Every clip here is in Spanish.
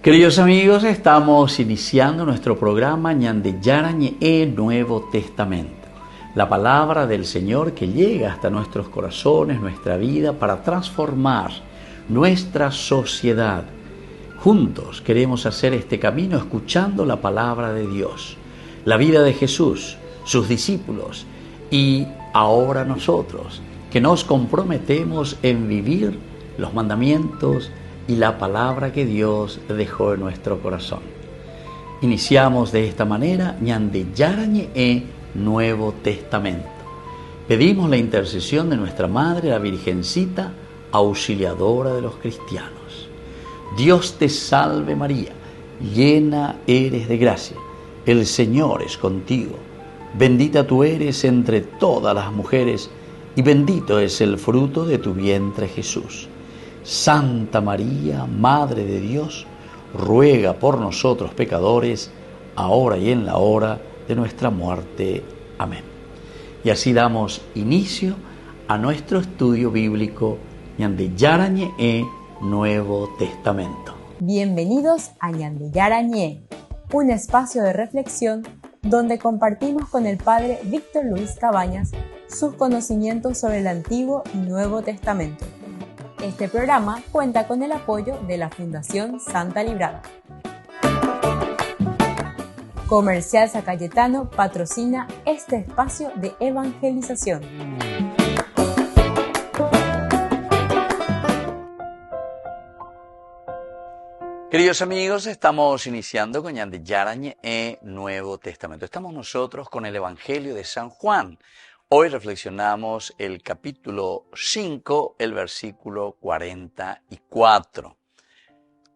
Queridos amigos, estamos iniciando nuestro programa Ñande Yarañe Nuevo Testamento. La palabra del Señor que llega hasta nuestros corazones, nuestra vida, para transformar nuestra sociedad. Juntos queremos hacer este camino escuchando la palabra de Dios, la vida de Jesús, sus discípulos y ahora nosotros, que nos comprometemos en vivir los mandamientos y la palabra que Dios dejó en nuestro corazón. Iniciamos de esta manera Ñande Yarañe Nuevo Testamento. Pedimos la intercesión de nuestra Madre, la Virgencita, auxiliadora de los cristianos. Dios te salve María, llena eres de gracia, el Señor es contigo. Bendita tú eres entre todas las mujeres y bendito es el fruto de tu vientre Jesús. Santa María, Madre de Dios, ruega por nosotros pecadores, ahora y en la hora de nuestra muerte. Amén. Y así damos inicio a nuestro estudio bíblico Ñande Yarañe Nuevo Testamento. Bienvenidos a Ñande Yarañe, un espacio de reflexión donde compartimos con el Padre Víctor Luis Cabañas sus conocimientos sobre el Antiguo y Nuevo Testamento. Este programa cuenta con el apoyo de la Fundación Santa Librada. Comercial San Cayetano patrocina este espacio de evangelización. Queridos amigos, estamos iniciando con Ñande Yarañe Nuevo Testamento. Estamos nosotros con el Evangelio de San Juan. Hoy reflexionamos el capítulo 5, el versículo 44.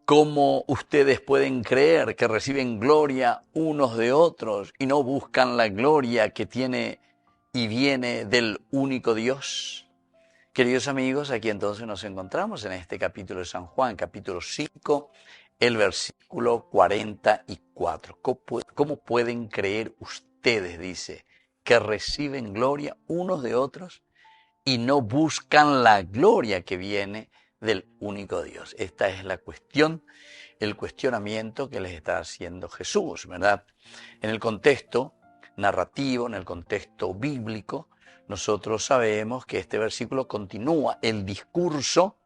¿Cómo ustedes pueden creer que reciben gloria unos de otros y no buscan la gloria que tiene y viene del único Dios? Queridos amigos, aquí entonces nos encontramos en este capítulo de San Juan, capítulo 5, el versículo 44. ¿Cómo pueden creer ustedes, dice, que reciben gloria unos de otros y no buscan la gloria que viene del único Dios? Esta es la cuestión, el cuestionamiento que les está haciendo Jesús, ¿verdad? En el contexto narrativo, en el contexto bíblico, nosotros sabemos que este versículo continúa el discurso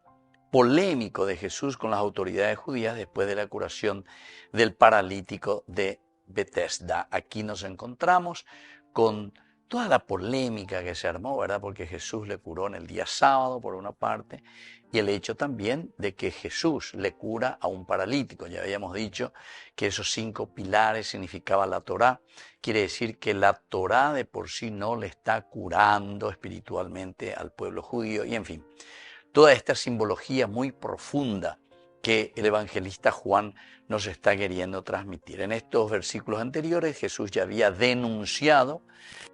polémico de Jesús con las autoridades judías después de la curación del paralítico de Betesda. Aquí nos encontramos con toda la polémica que se armó, ¿verdad? Porque Jesús le curó en el día sábado, por una parte, y el hecho también de que Jesús le cura a un paralítico. Ya habíamos dicho que esos 5 pilares significaba la Torá. Quiere decir que la Torá de por sí no le está curando espiritualmente al pueblo judío, y en fin, toda esta simbología muy profunda que el evangelista Juan nos está queriendo transmitir. En estos versículos anteriores Jesús ya había denunciado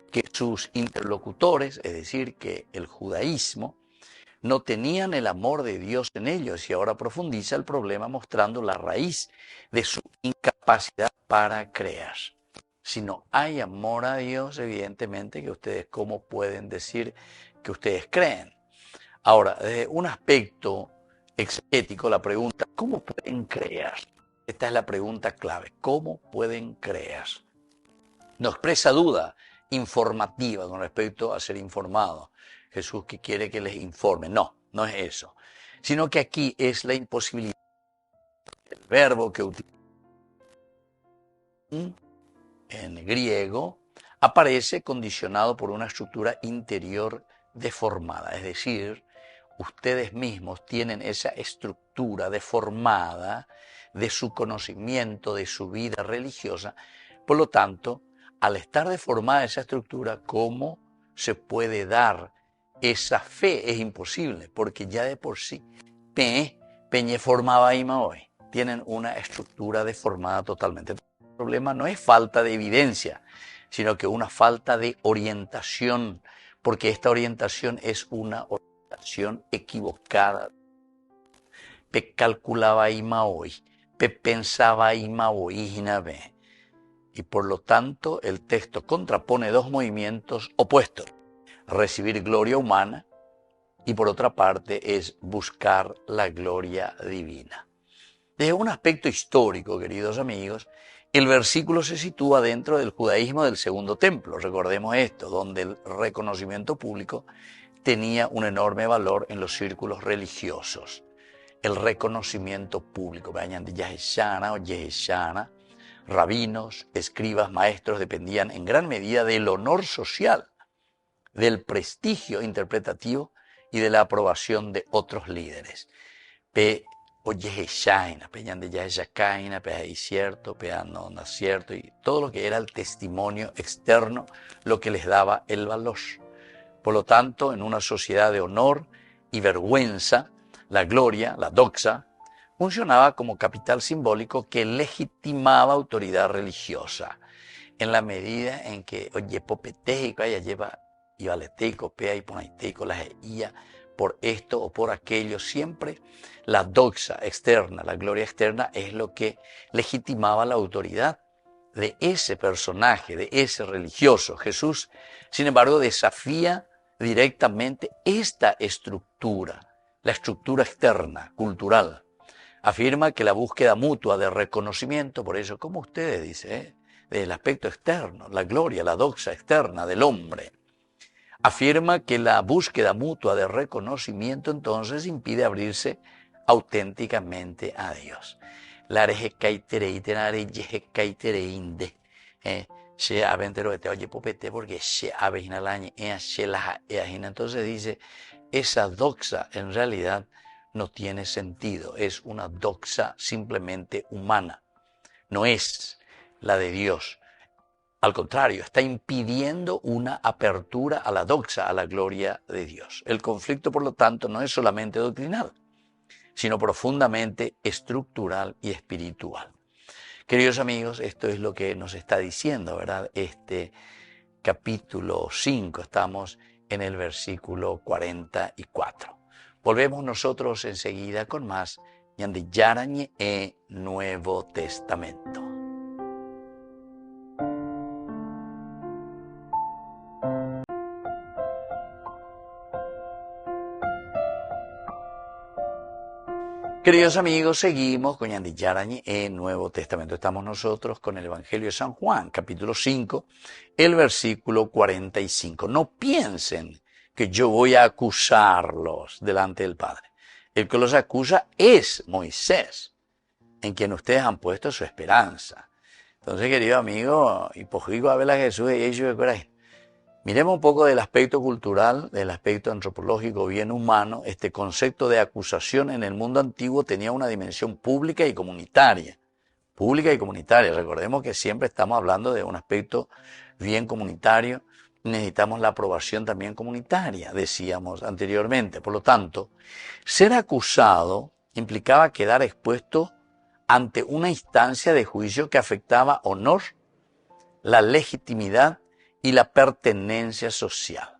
que sus interlocutores, es decir, que el judaísmo, no tenían el amor de Dios en ellos, y ahora profundiza el problema mostrando la raíz de su incapacidad para creer. Si no hay amor a Dios, evidentemente que ustedes, ¿cómo pueden decir que ustedes creen? Ahora, desde un aspecto exegético, la pregunta, ¿cómo pueden creer? Esta es la pregunta clave, ¿cómo pueden creer? No expresa duda informativa con respecto a ser informado. Jesús que quiere que les informe. No, no es eso. Sino que aquí es la imposibilidad. El verbo que utiliza en griego aparece condicionado por una estructura interior deformada. Es decir, ustedes mismos tienen esa estructura deformada de su conocimiento, de su vida religiosa. Por lo tanto, al estar deformada esa estructura, ¿cómo se puede dar esa fe? Es imposible, porque ya de por sí, peñe formaba y hoy tienen una estructura deformada totalmente. El problema no es falta de evidencia, sino que una falta de orientación, porque esta orientación es una orientación equivocada. Pe calculaba y hoy, pe pensaba y hoy, y por lo tanto el texto contrapone 2 movimientos opuestos: recibir gloria humana y por otra parte es buscar la gloria divina. Desde un aspecto histórico, queridos amigos, el versículo se sitúa dentro del judaísmo del Segundo Templo. Recordemos esto, donde el reconocimiento público tenía un enorme valor en los círculos religiosos. El reconocimiento público. Vayan de Yaheshana o Yeheshana, rabinos, escribas, maestros dependían en gran medida del honor social, del prestigio interpretativo y de la aprobación de otros líderes. O Yeheshaina, peñan de Yeheshakaina, pea y cierto, pea no cierto, y todo lo que era el testimonio externo, lo que les daba el valor. Por lo tanto, en una sociedad de honor y vergüenza, la gloria, la doxa, funcionaba como capital simbólico que legitimaba autoridad religiosa, en la medida en que, oye, popeteico, ella lleva, y valeteico, pea y ponaiteico, la geía, por esto o por aquello, siempre la doxa externa, la gloria externa es lo que legitimaba la autoridad de ese personaje, de ese religioso. Jesús, sin embargo, desafía directamente esta estructura, la estructura externa, cultural. Afirma que la búsqueda mutua de reconocimiento, por eso, como ustedes dicen, del aspecto externo, la gloria, la doxa externa del hombre, afirma que la búsqueda mutua de reconocimiento entonces impide abrirse auténticamente a Dios. La entonces dice, esa doxa en realidad no tiene sentido, es una doxa simplemente humana, no es la de Dios. Al contrario, está impidiendo una apertura a la doxa, a la gloria de Dios. El conflicto, por lo tanto, no es solamente doctrinal, sino profundamente estructural y espiritual. Queridos amigos, esto es lo que nos está diciendo, ¿verdad? Este capítulo 5, estamos en el versículo 44. Volvemos nosotros enseguida con más Ñande Yarañe e Nuevo Testamento. Queridos amigos, seguimos con Ñande Yarañe en Nuevo Testamento. Estamos nosotros con el Evangelio de San Juan, capítulo 5, el versículo 45. No piensen que yo voy a acusarlos delante del Padre. El que los acusa es Moisés, en quien ustedes han puesto su esperanza. Entonces, querido amigo, hipojigo a ver a Jesús y ellos de coraje. Miremos un poco del aspecto cultural, del aspecto antropológico bien humano. Este concepto de acusación en el mundo antiguo tenía una dimensión pública y comunitaria. Pública y comunitaria. Recordemos que siempre estamos hablando de un aspecto bien comunitario. Necesitamos la aprobación también comunitaria, decíamos anteriormente. Por lo tanto, ser acusado implicaba quedar expuesto ante una instancia de juicio que afectaba honor, la legitimidad y la pertenencia social.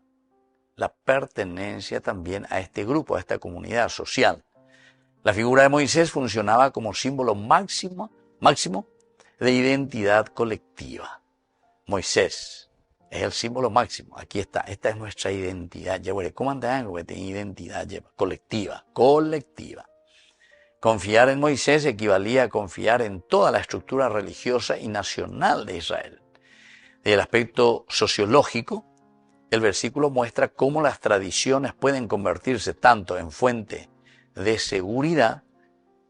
La pertenencia también a este grupo, a esta comunidad social. La figura de Moisés funcionaba como símbolo máximo de identidad colectiva. Moisés es el símbolo máximo. Aquí está. Esta es nuestra identidad. ¿Cómo andan? Identidad colectiva. Confiar en Moisés equivalía a confiar en toda la estructura religiosa y nacional de Israel. Desde el aspecto sociológico, el versículo muestra cómo las tradiciones pueden convertirse tanto en fuente de seguridad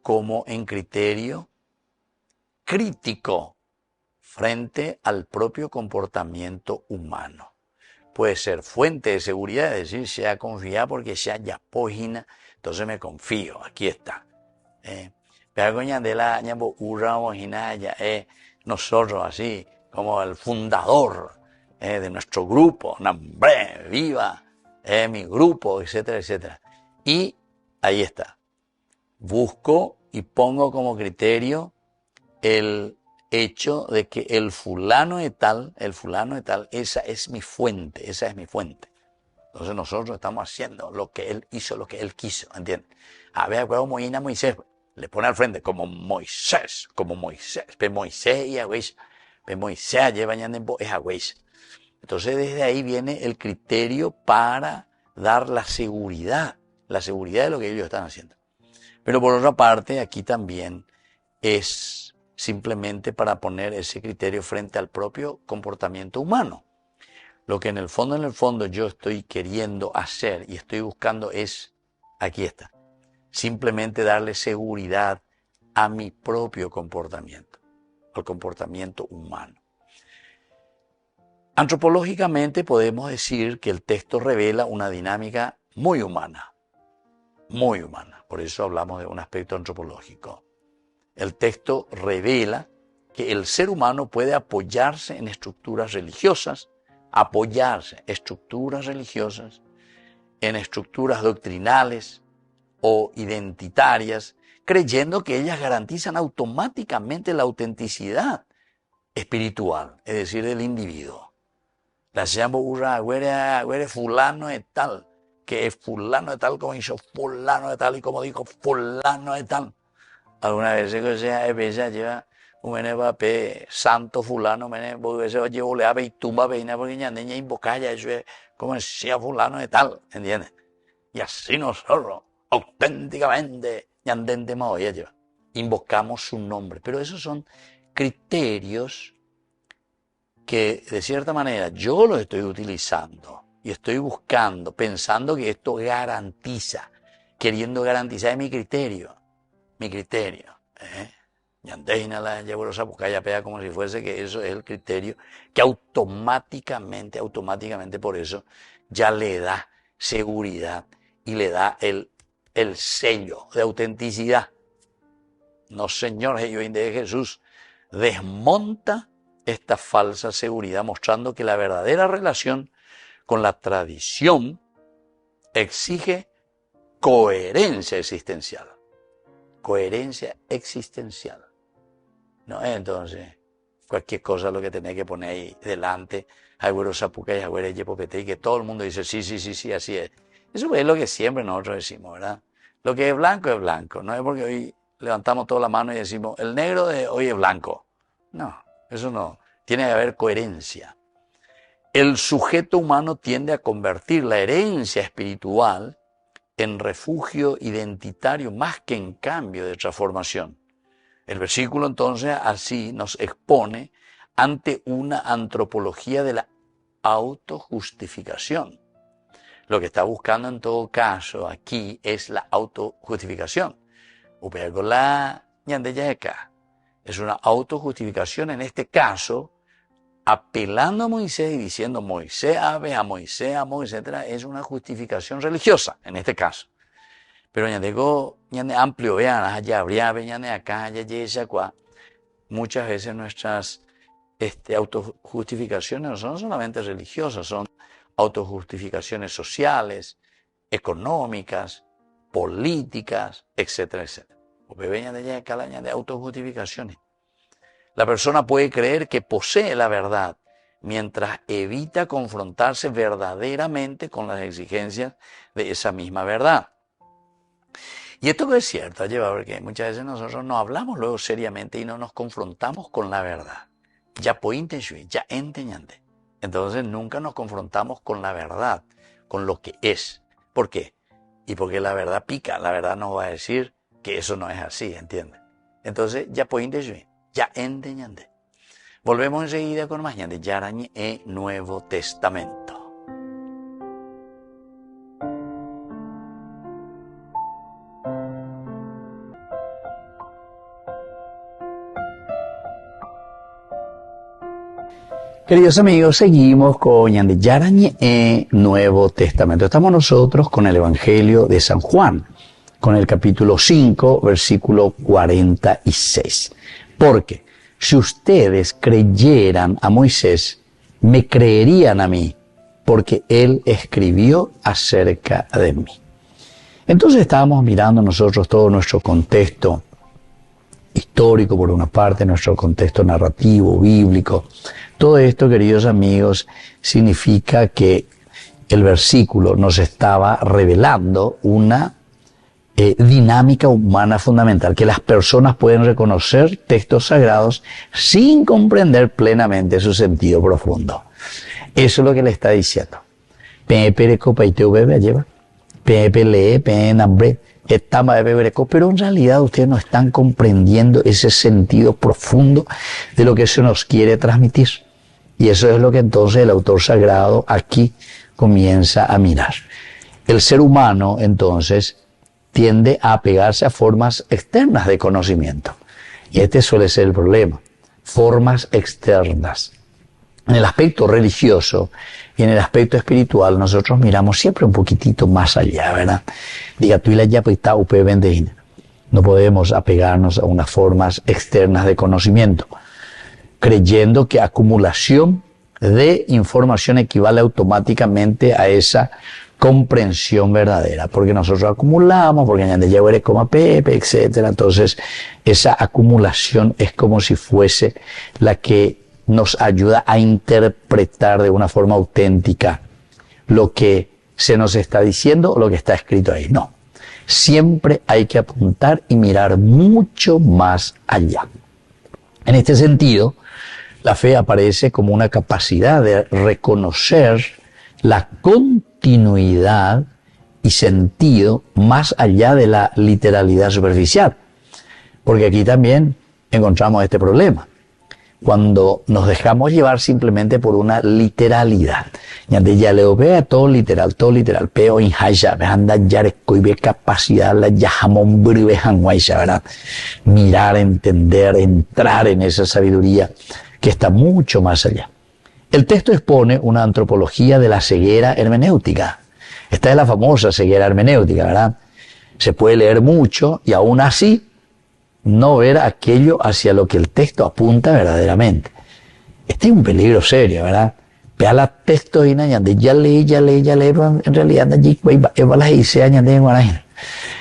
como en criterio crítico frente al propio comportamiento humano. Puede ser fuente de seguridad, es decir, sea confiar porque sea ya página, entonces me confío, aquí está. Nosotros así, como el fundador de nuestro grupo, ¡hombre, viva mi grupo!, etcétera, etcétera. Y ahí está. Busco y pongo como criterio el hecho de que el fulano de tal, esa es mi fuente. Entonces nosotros estamos haciendo lo que él hizo, lo que él quiso, ¿entiendes? A ver, Moisés, le pone al frente como Moisés, pero Moisés y Agüez. Moisés lleva es Agüez. Entonces desde ahí viene el criterio para dar la seguridad de lo que ellos están haciendo. Pero por otra parte, aquí también es simplemente para poner ese criterio frente al propio comportamiento humano. Lo que en el fondo yo estoy queriendo hacer y estoy buscando es, aquí está, simplemente darle seguridad a mi propio comportamiento, al comportamiento humano. Antropológicamente podemos decir que el texto revela una dinámica muy humana, por eso hablamos de un aspecto antropológico. El texto revela que el ser humano puede apoyarse en estructuras religiosas, en estructuras doctrinales o identitarias, creyendo que ellas garantizan automáticamente la autenticidad espiritual, es decir, del individuo. La llamo güere fulano de tal, que es fulano de tal como hizo fulano de tal y como dijo fulano de tal. Alguna vez que sea ella lleva un papel santo fulano, porque se llevó le ave y tumba veina porque ya niña invocaya eso como decía fulano de tal, ¿entiendes? Y así nosotros auténticamente invocamos su nombre, pero esos son criterios que de cierta manera yo los estoy utilizando y estoy buscando, pensando que esto garantiza, queriendo garantizar mi criterio. Yandeina la llevo como si fuese que eso es el criterio que automáticamente por eso ya le da seguridad y le da el sello de autenticidad. No, Señor, de Jesús desmonta esta falsa seguridad, mostrando que la verdadera relación con la tradición exige coherencia existencial. No, entonces, cualquier cosa lo que tenés que poner ahí delante, y que todo el mundo dice, sí, así es. Eso es lo que siempre nosotros decimos, ¿verdad? Lo que es blanco, no es porque hoy levantamos toda la mano y decimos, el negro de hoy es blanco. No, eso no, tiene que haber coherencia. El sujeto humano tiende a convertir la herencia espiritual en refugio identitario más que en cambio de transformación. El versículo entonces así nos expone ante una antropología de la autojustificación. Lo que está buscando en todo caso aquí es la autojustificación. Es una autojustificación en este caso, apelando a Moisés y diciendo Moisés, etc. Es una justificación religiosa en este caso. Pero amplio, muchas veces nuestras autojustificaciones no son solamente religiosas, son autojustificaciones sociales, económicas, políticas, etcétera. De autojustificaciones. La persona puede creer que posee la verdad mientras evita confrontarse verdaderamente con las exigencias de esa misma verdad. Y esto que es cierto, porque muchas veces nosotros no hablamos luego seriamente y no nos confrontamos con la verdad. Entonces nunca nos confrontamos con la verdad, con lo que es. ¿Por qué? Y porque la verdad pica, la verdad nos va a decir que eso no es así, ¿entiendes? Entonces ya entendiendo. Volvemos enseguida con más de Yarañe e Nuevo Testamento. Queridos amigos, seguimos con Yarañe e Nuevo Testamento. Estamos nosotros con el Evangelio de San Juan, con el capítulo 5, versículo 46. Porque si ustedes creyeran a Moisés, me creerían a mí, porque él escribió acerca de mí. Entonces estábamos mirando nosotros todo nuestro contexto histórico, por una parte, nuestro contexto narrativo, bíblico. Todo esto, queridos amigos, significa que el versículo nos estaba revelando una dinámica humana fundamental, que las personas pueden reconocer textos sagrados sin comprender plenamente su sentido profundo. Eso es lo que le está diciendo. pero en realidad ustedes no están comprendiendo ese sentido profundo de lo que se nos quiere transmitir. Y eso es lo que entonces el autor sagrado aquí comienza a mirar. El ser humano entonces tiende a apegarse a formas externas de conocimiento. Y este suele ser el problema. Formas externas. En el aspecto religioso y en el aspecto espiritual nosotros miramos siempre un poquitito más allá, ¿verdad? Diga, tú y la ya está no podemos apegarnos a unas formas externas de conocimiento, creyendo que acumulación de información equivale automáticamente a esa comprensión verdadera, porque nosotros acumulamos, porque ya eres como Pepe, etcétera. Entonces, esa acumulación es como si fuese la que nos ayuda a interpretar de una forma auténtica lo que se nos está diciendo o lo que está escrito ahí. No, siempre hay que apuntar y mirar mucho más allá. En este sentido, la fe aparece como una capacidad de reconocer la continuidad y sentido más allá de la literalidad superficial. Porque aquí también encontramos este problema. Cuando nos dejamos llevar simplemente por una literalidad. Ya leo, vea todo literal, pero en haya, anda ya ve capacidad, la yajamón ¿verdad? Mirar, entender, entrar en esa sabiduría que está mucho más allá. El texto expone una antropología de la ceguera hermenéutica. Esta es la famosa ceguera hermenéutica, ¿verdad? Se puede leer mucho y aún así no ver aquello hacia lo que el texto apunta verdaderamente. Este es un peligro serio, ¿verdad? Vea la texto y ya lee, pero en realidad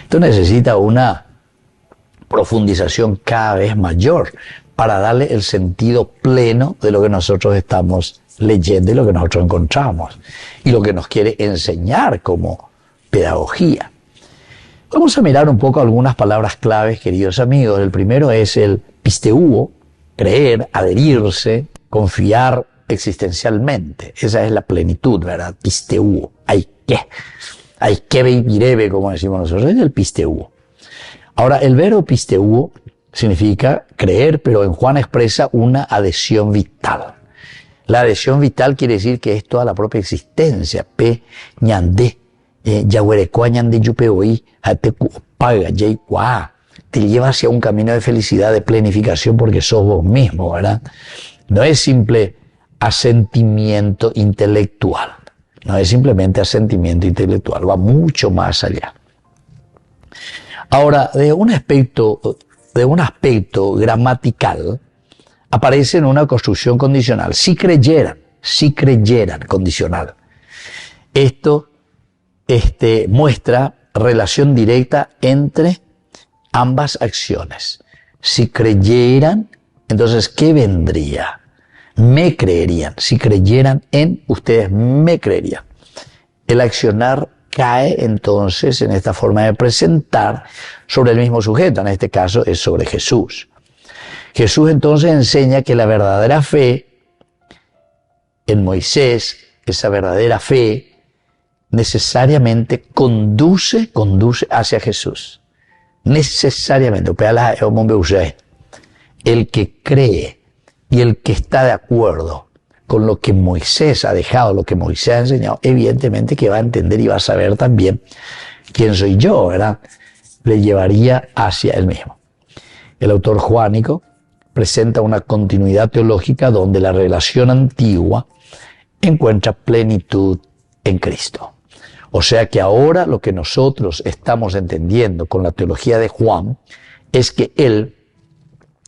esto necesita una profundización cada vez mayor para darle el sentido pleno de lo que nosotros estamos leyendo y lo que nosotros encontramos y lo que nos quiere enseñar como pedagogía. Vamos a mirar un poco algunas palabras claves, queridos amigos. El primero es el pisteuo, creer, adherirse, confiar existencialmente. Esa es la plenitud, ¿verdad? Pisteuo, hay que vivir, como decimos nosotros, es el pisteuo. Ahora, el verbo pisteuo significa creer, pero en Juan expresa una adhesión vital. La adhesión vital quiere decir que es toda la propia existencia. Pe, ñandé. Te lleva hacia un camino de felicidad, de planificación, porque sos vos mismo, ¿verdad? No es simple asentimiento intelectual, no es simplemente asentimiento intelectual, va mucho más allá. Ahora, de un aspecto gramatical, aparece en una construcción condicional. Si creyeran, condicional. Esto muestra relación directa entre ambas acciones. Si creyeran, entonces, ¿qué vendría? Me creerían. Si creyeran en, ustedes me creerían. El accionar cae entonces en esta forma de presentar sobre el mismo sujeto. En este caso es sobre Jesús. Jesús entonces enseña que la verdadera fe en Moisés, esa verdadera fe, necesariamente conduce hacia Jesús. Necesariamente. El que cree y el que está de acuerdo con lo que Moisés ha dejado, lo que Moisés ha enseñado, evidentemente que va a entender y va a saber también quién soy yo, ¿verdad? Le llevaría hacia él mismo. El autor joánico presenta una continuidad teológica donde la relación antigua encuentra plenitud en Cristo. O sea que ahora lo que nosotros estamos entendiendo con la teología de Juan es que él,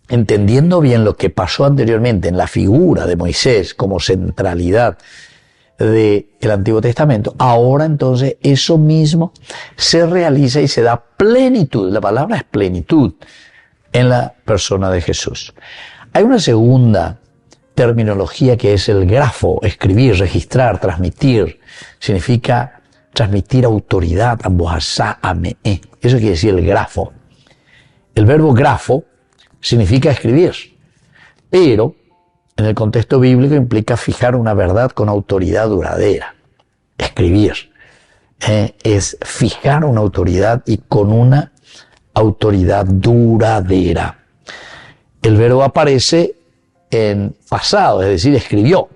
entendiendo bien lo que pasó anteriormente en la figura de Moisés como centralidad del Antiguo Testamento, ahora entonces eso mismo se realiza y se da plenitud, la palabra es plenitud, en la persona de Jesús. Hay una segunda terminología que es el grafo, escribir, registrar, transmitir, significa transmitir autoridad, eso quiere decir el grafo. El verbo grafo significa escribir, pero en el contexto bíblico implica fijar una verdad con autoridad duradera. Escribir. es fijar una autoridad y con una autoridad duradera. El verbo aparece en pasado, es decir, escribió,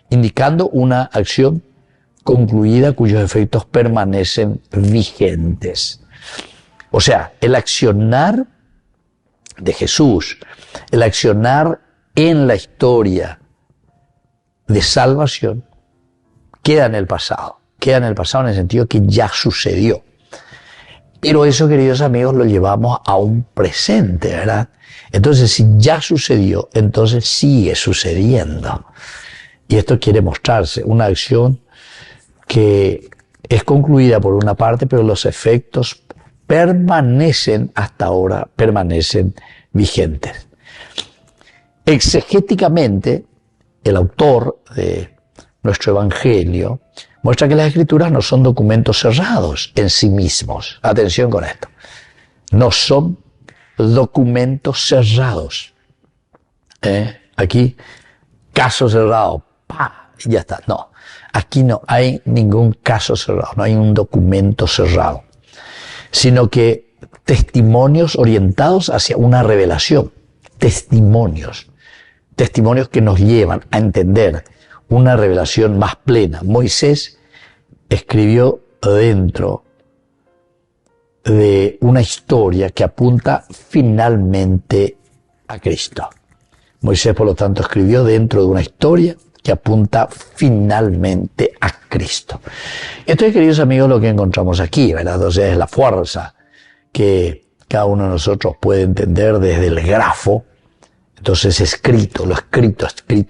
indicando una acción concluida cuyos efectos permanecen vigentes. O sea, el accionar de Jesús, el accionar en la historia de salvación, queda en el pasado en el sentido que ya sucedió. Pero eso, queridos amigos, lo llevamos a un presente, ¿verdad? Entonces, si ya sucedió, entonces sigue sucediendo. Y esto quiere mostrarse una acción que es concluida por una parte, pero los efectos permanecen hasta ahora, permanecen vigentes. Exegéticamente, el autor de nuestro Evangelio muestra que las Escrituras no son documentos cerrados en sí mismos. Atención con esto. No son documentos cerrados. Aquí, caso cerrado, ¡pa! Y ya está. No, aquí no hay ningún caso cerrado, no hay un documento cerrado, sino que testimonios orientados hacia una revelación. Testimonios que nos llevan a entender una revelación más plena. Moisés escribió dentro de una historia que apunta finalmente a Cristo. Moisés, por lo tanto, escribió dentro de una historia que apunta finalmente a Cristo. Esto es, queridos amigos, lo que encontramos aquí, ¿verdad? Entonces es la fuerza que cada uno de nosotros puede entender desde el grafo. Entonces escrito, lo escrito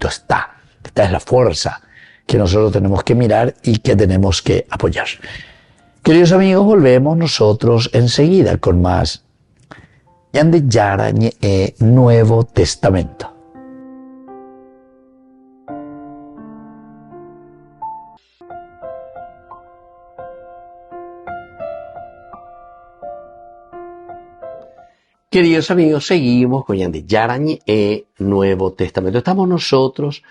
está. Esta es la fuerza que nosotros tenemos que mirar y que tenemos que apoyar. Queridos amigos, volvemos nosotros enseguida con más Ñande Yarañe Nuevo Testamento. Queridos amigos, seguimos con Ñande Yarañe Nuevo Testamento. Estamos nosotros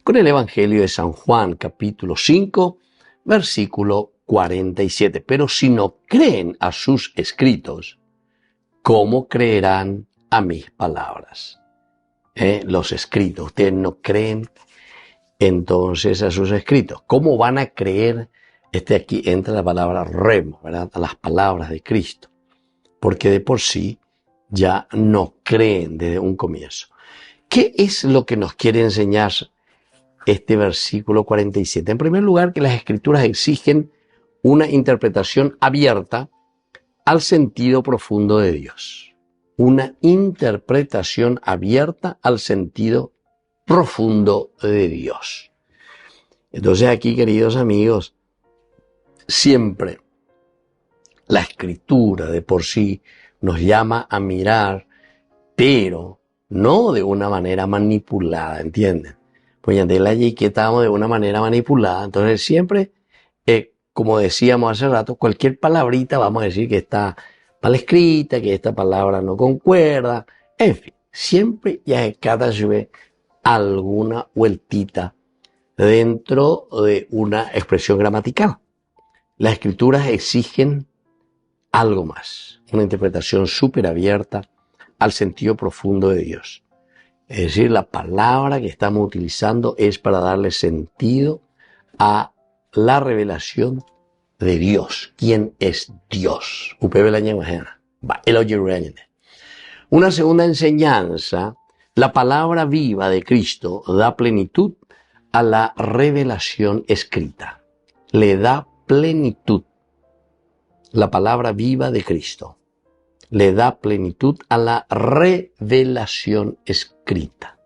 con el Evangelio de San Juan, capítulo 5, versículo 47. Pero si no creen a sus escritos, ¿cómo creerán a mis palabras? Los escritos. Ustedes no creen entonces a sus escritos. ¿Cómo van a creer? Aquí entra la palabra remo, ¿verdad? A las palabras de Cristo. Porque de por sí ya no creen desde un comienzo. ¿Qué es lo que nos quiere enseñar este versículo 47? En primer lugar, que las Escrituras exigen una interpretación abierta al sentido profundo de Dios. Una interpretación abierta al sentido profundo de Dios. Entonces aquí, queridos amigos, siempre la Escritura de por sí nos llama a mirar, pero no de una manera manipulada, ¿entienden? Pues ya de allí que estamos de una manera manipulada. Entonces siempre, como decíamos hace rato, cualquier palabrita vamos a decir que está mal escrita, que esta palabra no concuerda. En fin, siempre ya cada vez alguna vueltita dentro de una expresión gramatical. Las Escrituras exigen algo más, una interpretación súper abierta al sentido profundo de Dios. Es decir, la palabra que estamos utilizando es para darle sentido a la revelación de Dios. ¿Quién es Dios? Una segunda enseñanza, la palabra viva de Cristo da plenitud a la revelación escrita. Le da plenitud. La palabra viva de Cristo le da plenitud a la revelación escrita.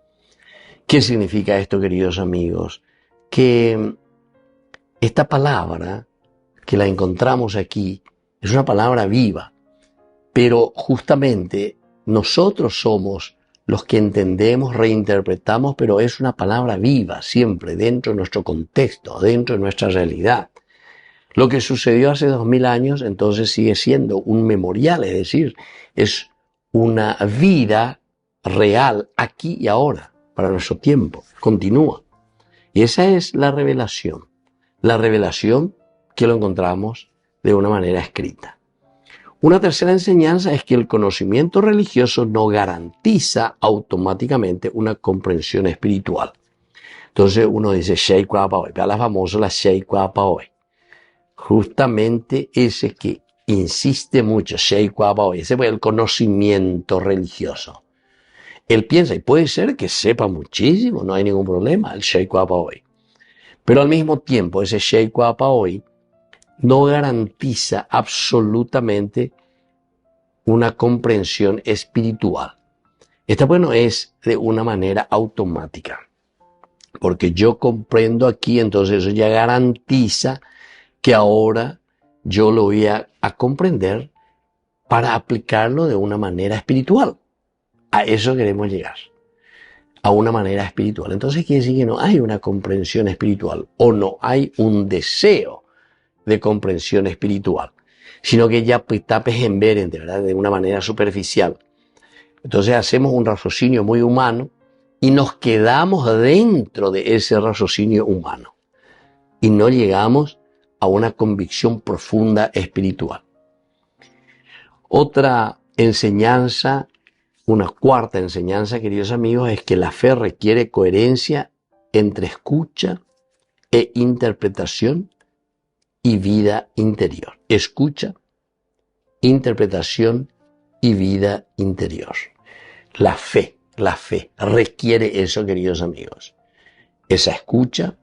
¿Qué significa esto, queridos amigos? Que esta palabra que la encontramos aquí es una palabra viva, pero justamente nosotros somos los que entendemos, reinterpretamos, pero es una palabra viva siempre dentro de nuestro contexto, dentro de nuestra realidad. Lo que sucedió hace 2000 años, entonces sigue siendo un memorial, es decir, es una vida real aquí y ahora, para nuestro tiempo, continúa. Y esa es la revelación que lo encontramos de una manera escrita. Una tercera enseñanza es que el conocimiento religioso no garantiza automáticamente una comprensión espiritual. Entonces uno dice, Shei Kwa Pa Oi, la famosa la Shei Kwa Pa Oi. Justamente ese que insiste mucho, Shei Kwa Pa Oi, ese fue el conocimiento religioso. Él piensa, y puede ser que sepa muchísimo, no hay ningún problema, el Shei Kwa Pa Oi. Pero al mismo tiempo, ese Shei Kwa Pa Oi no garantiza absolutamente una comprensión espiritual. Esta, bueno, es de una manera automática. Porque yo comprendo aquí, entonces eso ya garantiza que ahora yo lo voy a comprender para aplicarlo de una manera espiritual. A eso queremos llegar. A una manera espiritual. Entonces quiere decir que no hay una comprensión espiritual o no hay un deseo de comprensión espiritual, sino que ya tapes en ver, ¿verdad? De una manera superficial. Entonces hacemos un raciocinio muy humano y nos quedamos dentro de ese raciocinio humano y no llegamos a una convicción profunda espiritual. Otra enseñanza, una cuarta enseñanza, queridos amigos, es que la fe requiere coherencia entre escucha e interpretación y vida interior. Escucha, interpretación y vida interior. La fe requiere eso, queridos amigos. Esa escucha,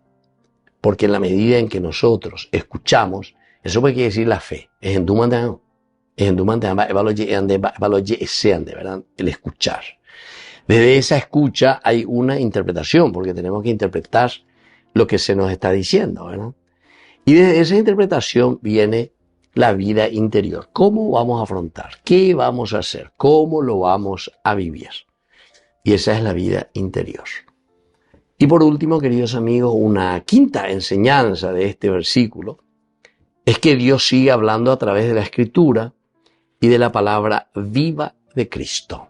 porque en la medida en que nosotros escuchamos, eso puede decir la fe. Es en ¿verdad? El escuchar. Desde esa escucha hay una interpretación, porque tenemos que interpretar lo que se nos está diciendo, ¿verdad? Y desde esa interpretación viene la vida interior. ¿Cómo vamos a afrontar? ¿Qué vamos a hacer? ¿Cómo lo vamos a vivir? Y esa es la vida interior. Y por último, queridos amigos, una quinta enseñanza de este versículo es que Dios sigue hablando a través de la Escritura y de la palabra viva de Cristo.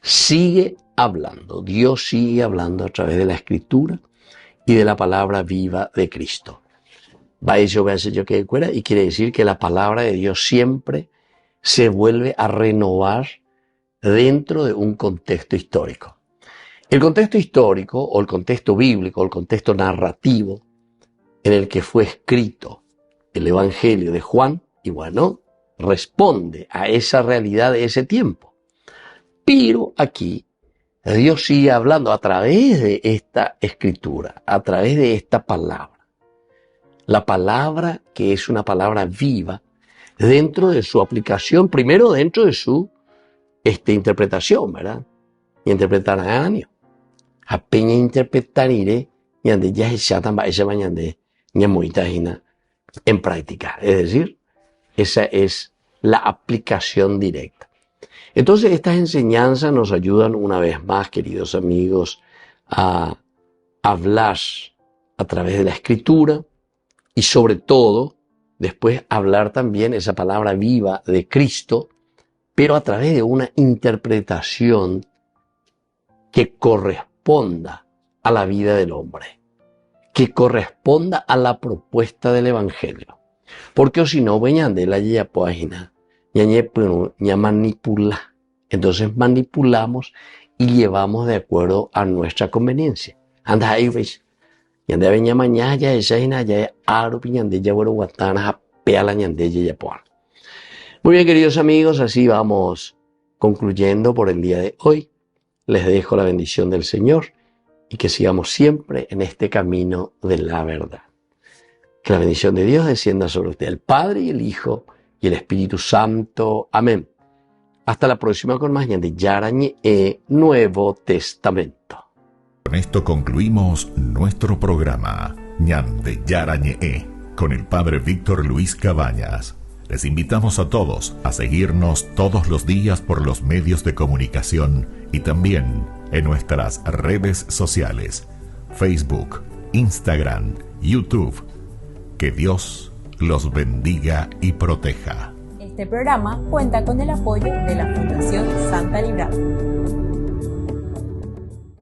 Sigue hablando. Dios sigue hablando a través de la Escritura y de la palabra viva de Cristo. Y quiere decir que la palabra de Dios siempre se vuelve a renovar dentro de un contexto histórico. El contexto histórico, o el contexto bíblico, o el contexto narrativo en el que fue escrito el Evangelio de Juan, y bueno, responde a esa realidad de ese tiempo. Pero aquí Dios sigue hablando a través de esta escritura, a través de esta palabra. La palabra que es una palabra viva dentro de su aplicación, primero dentro de su interpretación, ¿verdad? Y interpretar a año. A peña interpretar iré y ande ya se tamba esa bañande ni moitagina en práctica. Es decir, esa es la aplicación directa. Entonces estas enseñanzas nos ayudan una vez más, queridos amigos, a hablar a través de la Escritura y sobre todo después hablar también esa palabra viva de Cristo, pero a través de una interpretación que corresponda a la vida del hombre, que corresponda a la propuesta del Evangelio. Porque o si no, de la página, ya manipula. Entonces manipulamos y llevamos de acuerdo a nuestra conveniencia. Anda ahí, ¿veis? Yande veña mañana ya esa y ya aro piñande ya bueno guatana a peala ñande ya por. Muy bien, queridos amigos, así vamos concluyendo por el día de hoy. Les dejo la bendición del Señor y que sigamos siempre en este camino de la verdad. Que la bendición de Dios descienda sobre usted, el Padre y el Hijo y el Espíritu Santo. Amén. Hasta la próxima con más Ñande Yarañe Nuevo Testamento. Con esto concluimos nuestro programa Ñande Yarañe con el Padre Víctor Luis Cabañas. Les invitamos a todos a seguirnos todos los días por los medios de comunicación y también en nuestras redes sociales, Facebook, Instagram, YouTube. Que Dios los bendiga y proteja. Este programa cuenta con el apoyo de la Fundación Santa Librada.